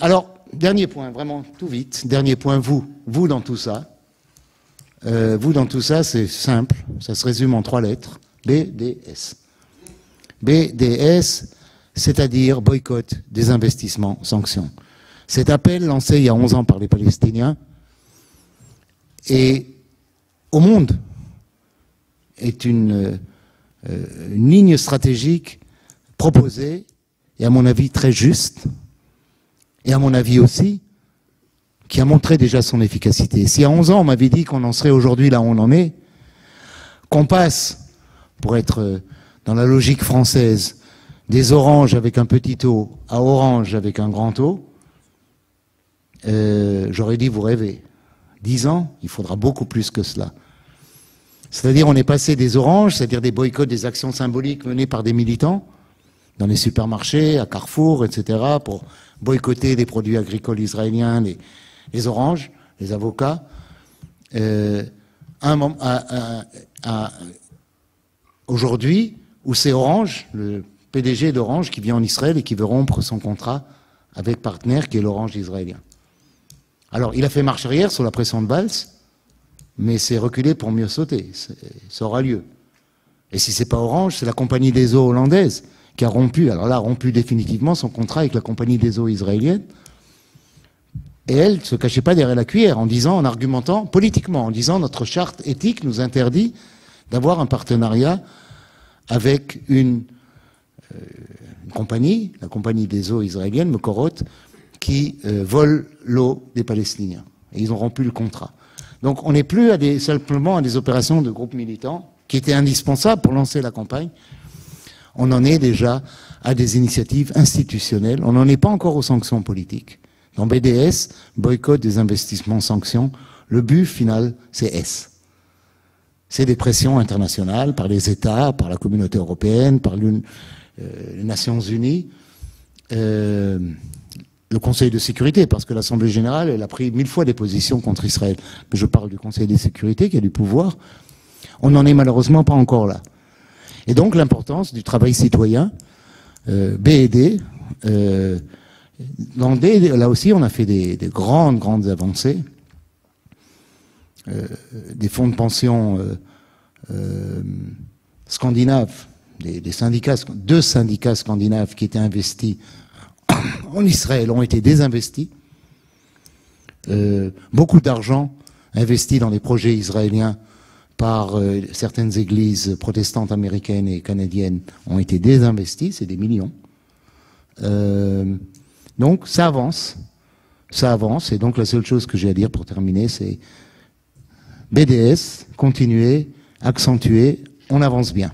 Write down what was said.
Alors, dernier point, vraiment tout vite. Dernier point, vous dans tout ça. Vous dans tout ça, c'est simple. Ça se résume en 3 lettres. BDS. BDS, c'est-à-dire boycott, désinvestissement, sanctions. Cet appel lancé il y a 11 ans par les Palestiniens et au monde est une ligne stratégique proposée et à mon avis très juste et à mon avis aussi qui a montré déjà son efficacité. Si à 11 ans on m'avait dit qu'on en serait aujourd'hui là où on en est, qu'on passe, pour être dans la logique française, des oranges avec un petit O à orange avec un grand O, j'aurais dit vous rêvez. 10 ans, il faudra beaucoup plus que cela. C'est-à-dire on est passé des oranges, c'est-à-dire des boycotts, des actions symboliques menées par des militants, dans les supermarchés, à Carrefour, etc., pour boycotter les produits agricoles israéliens, les oranges, les avocats. Aujourd'hui, où c'est Orange, le PDG d'Orange, qui vient en Israël et qui veut rompre son contrat avec partenaire qui est l'Orange israélien. Alors, il a fait marche arrière sous la pression de Valls, mais c'est reculé pour mieux sauter. Ça aura lieu. Et si c'est pas Orange, c'est la compagnie des eaux hollandaise qui a rompu, alors là, rompu définitivement son contrat avec la compagnie des eaux israélienne. Et elle ne se cachait pas derrière la cuillère en disant, en argumentant politiquement, en disant notre charte éthique nous interdit d'avoir un partenariat avec une compagnie, la compagnie des eaux israélienne, Mekorot, qui vole l'eau des Palestiniens. Et ils ont rompu le contrat. Donc on n'est plus simplement à des opérations de groupes militants qui étaient indispensables pour lancer la campagne. On en est déjà à des initiatives institutionnelles. On n'en est pas encore aux sanctions politiques. Dans BDS, boycott des investissements, sanctions, le but final, c'est S. C'est des pressions internationales par les États, par la communauté européenne, par les Nations Unies, le Conseil de sécurité, parce que l'Assemblée générale, elle a pris 1000 fois des positions contre Israël. Mais je parle du Conseil de sécurité qui a du pouvoir. On n'en est malheureusement pas encore là. Et donc l'importance du travail citoyen, B&D, dans D, là aussi on a fait des grandes avancées. Des fonds de pension scandinaves, des syndicats, 2 syndicats scandinaves qui étaient investis en Israël ont été désinvestis. Beaucoup d'argent investi dans les projets israéliens par certaines églises protestantes américaines et canadiennes ont été désinvestis, c'est des millions. Donc ça avance, et donc la seule chose que j'ai à dire pour terminer, c'est BDS, continuer, accentuer, on avance bien.